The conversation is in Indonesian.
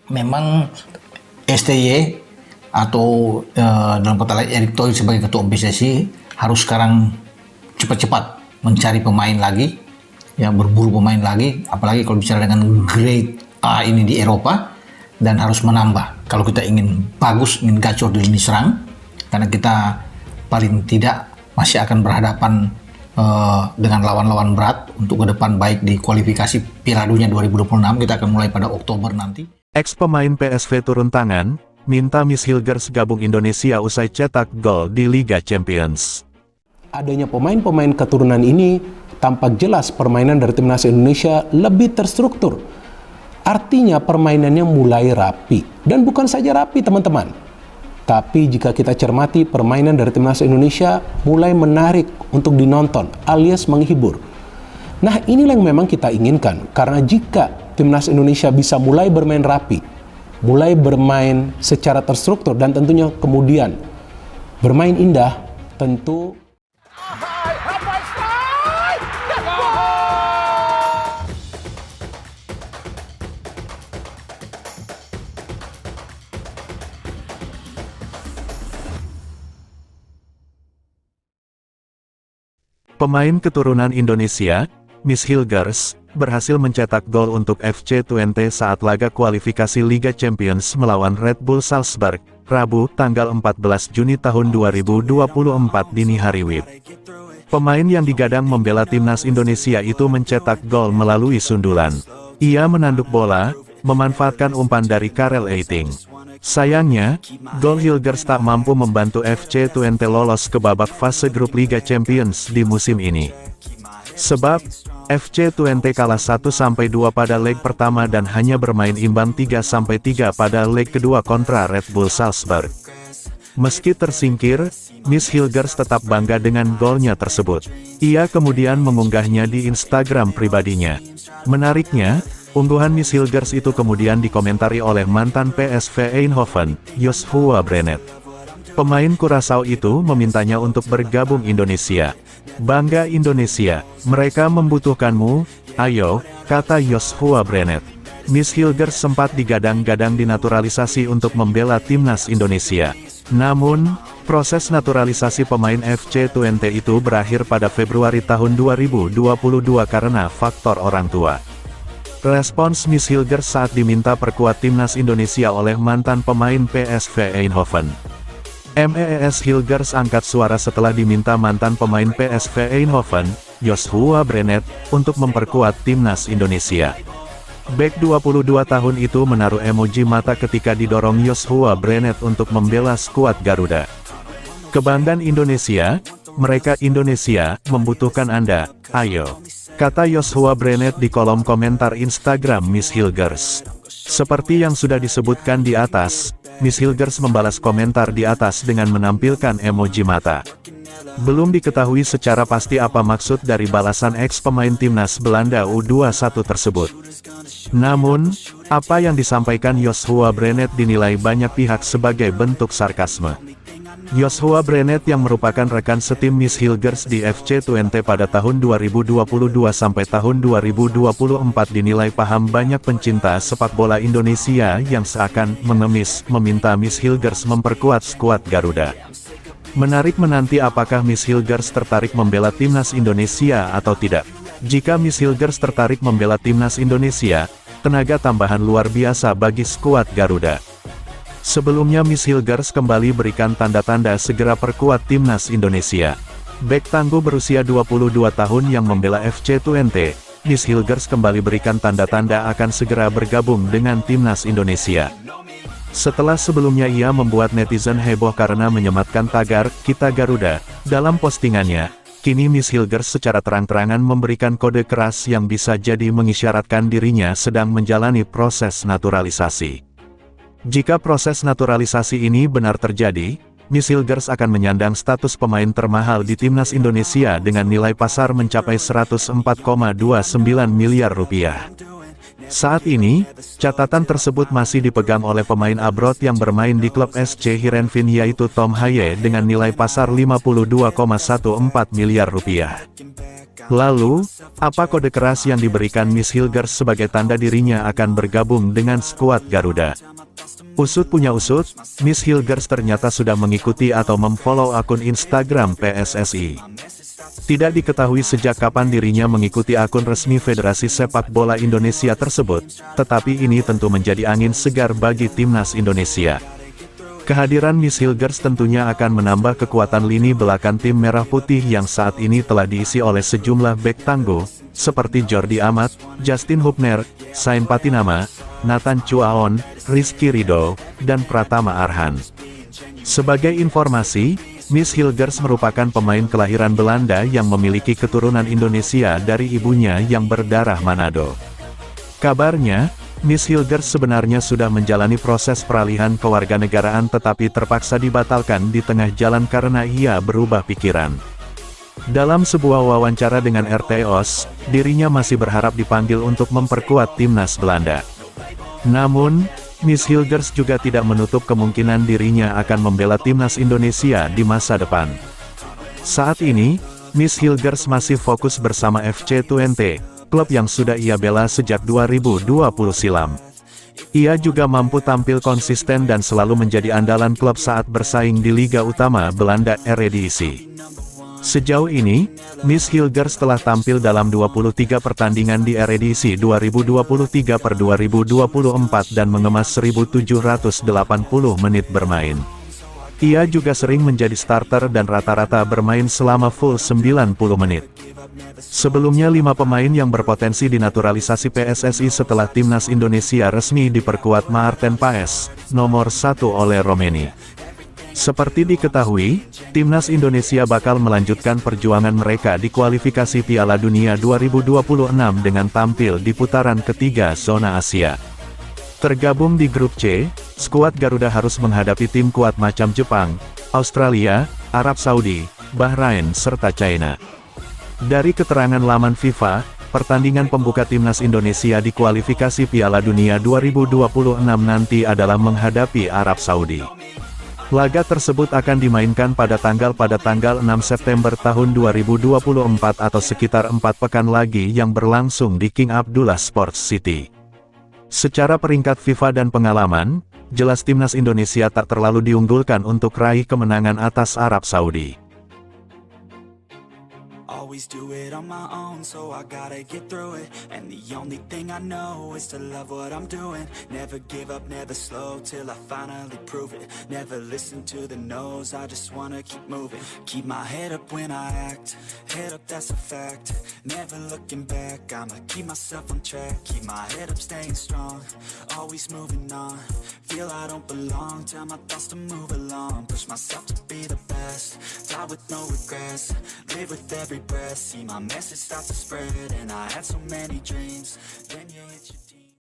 memang STY atau dalam kata lain Erick Thohir sebagai ketua PSSI harus sekarang cepat-cepat mencari pemain lagi, ya berburu pemain lagi, apalagi kalau bicara dengan grade A ini di Eropa, dan harus menambah kalau kita ingin bagus, ingin gacor di lini serang, karena kita paling tidak masih akan berhadapan dengan lawan-lawan berat untuk ke depan, baik di kualifikasi Piala Dunia 2026, kita akan mulai pada Oktober nanti. Ex pemain PSV turun tangan, minta Miss Hilgers gabung Indonesia usai cetak gol di Liga Champions. Adanya pemain-pemain keturunan ini tampak jelas permainan dari timnas Indonesia lebih terstruktur. Artinya permainannya mulai rapi. Dan bukan saja rapi teman-teman, tapi jika kita cermati permainan dari timnas Indonesia mulai menarik untuk dinonton alias menghibur. Nah, inilah yang memang kita inginkan, karena jika timnas Indonesia bisa mulai bermain rapi, mulai bermain secara terstruktur, dan tentunya kemudian bermain indah, tentu Pemain keturunan Indonesia, Miss Hilgers, berhasil mencetak gol untuk FC Twente saat laga kualifikasi Liga Champions melawan Red Bull Salzburg, Rabu, tanggal 14 Juni tahun 2024 dini hari WIB. Pemain yang digadang membela timnas Indonesia itu mencetak gol melalui sundulan. Ia menanduk bola, memanfaatkan umpan dari Karel Eiting. Sayangnya, gol Hilgers tak mampu membantu FC Twente lolos ke babak fase grup Liga Champions di musim ini. Sebab, FC Twente kalah 1-2 pada leg pertama dan hanya bermain imbang 3-3 pada leg kedua kontra Red Bull Salzburg. Meski tersingkir, Miss Hilgers tetap bangga dengan golnya tersebut. Ia kemudian mengunggahnya di Instagram pribadinya. Menariknya, unggahan Miss Hilgers itu kemudian dikomentari oleh mantan PSV Eindhoven, Joshua Brenet. Pemain Curaçao itu memintanya untuk bergabung Indonesia. "Bangga Indonesia, mereka membutuhkanmu, ayo," kata Joshua Brenet. Miss Hilgers sempat digadang-gadang dinaturalisasi untuk membela timnas Indonesia. Namun, proses naturalisasi pemain FC Twente itu berakhir pada Februari tahun 2022 karena faktor orang tua. Respons Miss Hilgers saat diminta perkuat timnas Indonesia oleh mantan pemain PSV Eindhoven. MES Hilgers angkat suara setelah diminta mantan pemain PSV Eindhoven, Joshua Brenet, untuk memperkuat timnas Indonesia. Bek 22 tahun itu menaruh emoji mata ketika didorong Joshua Brenet untuk membela skuad Garuda. "Kebanggaan Indonesia, mereka Indonesia, membutuhkan Anda, ayo," kata Joshua Brenet di kolom komentar Instagram Miss Hilgers. Seperti yang sudah disebutkan di atas, Miss Hilgers membalas komentar di atas dengan menampilkan emoji mata. Belum diketahui secara pasti apa maksud dari balasan ex pemain timnas Belanda U21 tersebut. Namun, apa yang disampaikan Joshua Brenet dinilai banyak pihak sebagai bentuk sarkasme. Joshua Brenet yang merupakan rekan setim Miss Hilgers di FC Twente pada tahun 2022 sampai tahun 2024 dinilai paham banyak pencinta sepak bola Indonesia yang seakan mengemis meminta Miss Hilgers memperkuat skuad Garuda. Menarik menanti apakah Miss Hilgers tertarik membela timnas Indonesia atau tidak. Jika Miss Hilgers tertarik membela timnas Indonesia, tenaga tambahan luar biasa bagi skuad Garuda. Sebelumnya Miss Hilgers kembali berikan tanda-tanda segera perkuat timnas Indonesia. Bek tangguh berusia 22 tahun yang membela FC Twente, Miss Hilgers kembali berikan tanda-tanda akan segera bergabung dengan timnas Indonesia. Setelah sebelumnya ia membuat netizen heboh karena menyematkan tagar "Kita Garuda" dalam postingannya, kini Miss Hilgers secara terang-terangan memberikan kode keras yang bisa jadi mengisyaratkan dirinya sedang menjalani proses naturalisasi. Jika proses naturalisasi ini benar terjadi, Miss Hilgers akan menyandang status pemain termahal di timnas Indonesia dengan nilai pasar mencapai 104,29 miliar rupiah. Saat ini, catatan tersebut masih dipegang oleh pemain abroad yang bermain di klub SC Heerenveen yaitu Tom Haye dengan nilai pasar 52,14 miliar rupiah. Lalu, apa kode keras yang diberikan Miss Hilgers sebagai tanda dirinya akan bergabung dengan skuad Garuda? Usut punya usut, Miss Hilgers ternyata sudah mengikuti atau memfollow akun Instagram PSSI. Tidak diketahui sejak kapan dirinya mengikuti akun resmi Federasi Sepak Bola Indonesia tersebut, tetapi ini tentu menjadi angin segar bagi timnas Indonesia. Kehadiran Miss Hilgers tentunya akan menambah kekuatan lini belakang tim Merah Putih yang saat ini telah diisi oleh sejumlah bek tangguh, seperti Jordi Amat, Justin Hubner, Sain Patinama, Nathan Chuaon, Rizky Ridho, dan Pratama Arhan. Sebagai informasi, Miss Hilgers merupakan pemain kelahiran Belanda yang memiliki keturunan Indonesia dari ibunya yang berdarah Manado. Kabarnya, Miss Hilgers sebenarnya sudah menjalani proses peralihan kewarganegaraan tetapi terpaksa dibatalkan di tengah jalan karena ia berubah pikiran. Dalam sebuah wawancara dengan RT-OS, dirinya masih berharap dipanggil untuk memperkuat timnas Belanda. Namun, Miss Hilgers juga tidak menutup kemungkinan dirinya akan membela timnas Indonesia di masa depan. Saat ini, Miss Hilgers masih fokus bersama FC Twente, klub yang sudah ia bela sejak 2020 silam. Ia juga mampu tampil konsisten dan selalu menjadi andalan klub saat bersaing di Liga Utama Belanda Eredivisie. Sejauh ini, Miss Hilgers telah tampil dalam 23 pertandingan di Eredivisie 2023/2024 dan mengemas 1.780 menit bermain. Ia juga sering menjadi starter dan rata-rata bermain selama full 90 menit. Sebelumnya 5 pemain yang berpotensi dinaturalisasi PSSI setelah timnas Indonesia resmi diperkuat Maarten Paes, nomor 1 oleh Romeni. Seperti diketahui, timnas Indonesia bakal melanjutkan perjuangan mereka di kualifikasi Piala Dunia 2026 dengan tampil di putaran ketiga zona Asia. Tergabung di grup C, skuad Garuda harus menghadapi tim kuat macam Jepang, Australia, Arab Saudi, Bahrain serta China. Dari keterangan laman FIFA, pertandingan pembuka timnas Indonesia di kualifikasi Piala Dunia 2026 nanti adalah menghadapi Arab Saudi. Laga tersebut akan dimainkan pada tanggal 6 September tahun 2024 atau sekitar 4 pekan lagi yang berlangsung di King Abdullah Sports City. Secara peringkat FIFA dan pengalaman, jelas timnas Indonesia tak terlalu diunggulkan untuk raih kemenangan atas Arab Saudi. Always do it on my own, so I gotta get through it. And the only thing I know is to love what I'm doing. Never give up, never slow, till I finally prove it. Never listen to the no's, I just wanna keep moving. Keep my head up when I act, head up that's a fact. Never looking back, I'ma keep myself on track. Keep my head up staying strong, always moving on. Feel I don't belong, tell my thoughts to move along. Push myself to be the best, die with no regrets. Live with every breath, see my message start to spread. And I had so many dreams, then you hit your